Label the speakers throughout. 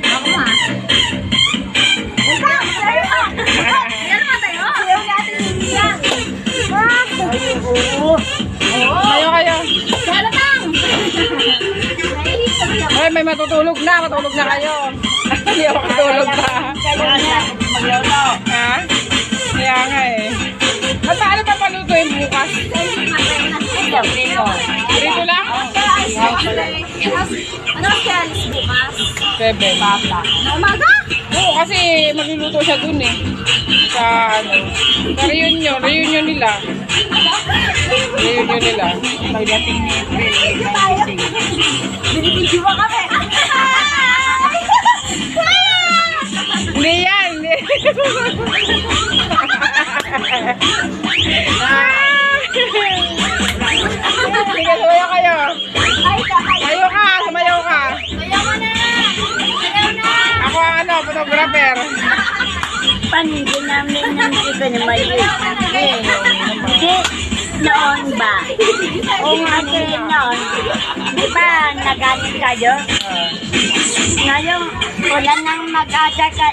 Speaker 1: Ako ha. Ikaw, sa'yo ka. Yan naman tayo. Ayaw natin yung yan.
Speaker 2: Kayo kayo.
Speaker 1: Kaya lang.
Speaker 2: Ay, may matutulog na. Matulog na kayo. Hindi ako matulog pa.
Speaker 1: Maglolo.
Speaker 2: Ha? Kaya nga eh. At paano pa palutuin bukas? Dito lang?
Speaker 1: Ano siya bukas?
Speaker 2: 7.
Speaker 1: Na umaga?
Speaker 2: Oo, kasi magluluto siya dun eh. Sa ano. Sa reunion nila. Reunion nila.
Speaker 1: Pagdating ni April, binibidyo mo kami.
Speaker 2: Hindi yan. Sige, sumayaw kayo. Sumayaw ka, sumayaw ka.
Speaker 1: Ayaw mo na! Ayaw na!
Speaker 2: Ako ang ano, photographer.
Speaker 3: Panindi namin ng iba na maliit. Hindi, noon ba? O kasi noon, di ba nagalit kayo? Ngayon, ulan nang mag-ada ka,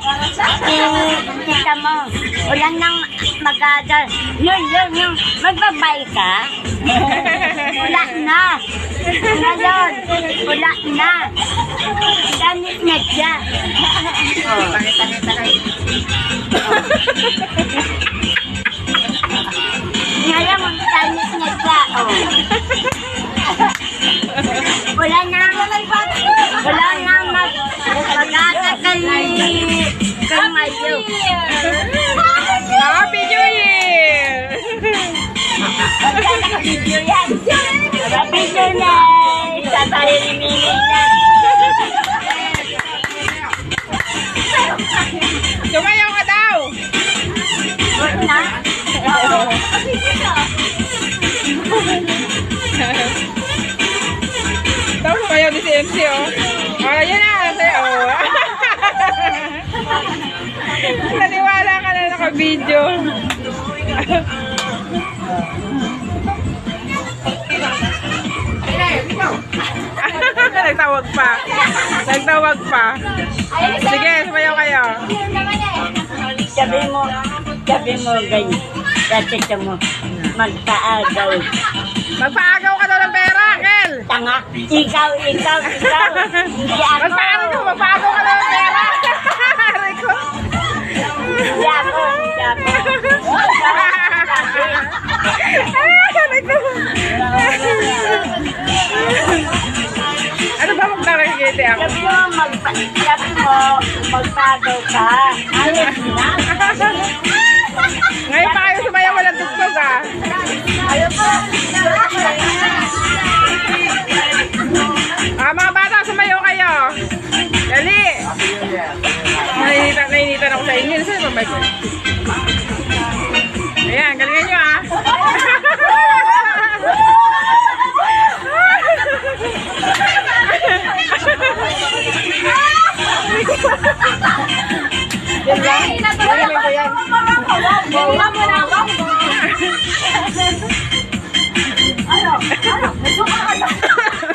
Speaker 3: kita mo, ulan nang mag-ada, yun, magbabay ka? Wala na. Ngayon, wala na. Ganit na siya. Ngayon, ganit na siya. Wala na mag-ata kay Mayo.
Speaker 2: Happy New Year!
Speaker 3: Video yan. Happy New Year! Sa tayo ni Mimi yan.
Speaker 2: Sumayaw ka daw!
Speaker 3: Huwag na.
Speaker 2: Daw sumayaw ni si MC oh. Oh, yan na, sayo. Naniwala ka na naka-video. Nagtawag pa. Sige, sumayaw kayo.
Speaker 3: Sabi mo ganyan. Dati mo, magpaagaw.
Speaker 2: Magpaagaw ka daw ng pera, Kel.
Speaker 3: Tanga, ikaw. Hindi ako.
Speaker 2: Magpaagaw ka daw ng pera. Rico.
Speaker 3: Hindi ako.
Speaker 2: Ano ba magtaragete ako?
Speaker 3: Sabi mo, magpagaw ka. Ayos na.
Speaker 2: Ngayon pa kayo sumayaw, walang tugtog ah. Mga bata, sumayaw kayo. Dali. Nainitan ako sa inyo. Saan ba ba? Ayan, galingan nyo ah.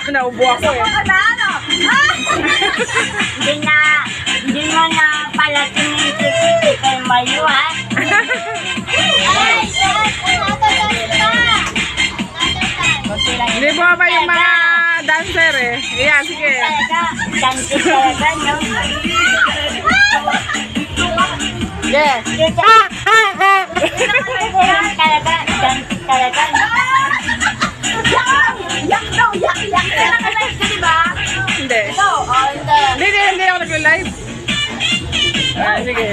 Speaker 2: Naubo ako eh.
Speaker 3: Hindi mo na pala tumitik kay Mayo, ha?
Speaker 2: Hindi ba yung mga dancer eh? Ayan, sige.
Speaker 3: Dancer talaga, no?
Speaker 2: Yes.
Speaker 3: Talaga.
Speaker 2: Hindi. Hindi ako nag-live. Sige.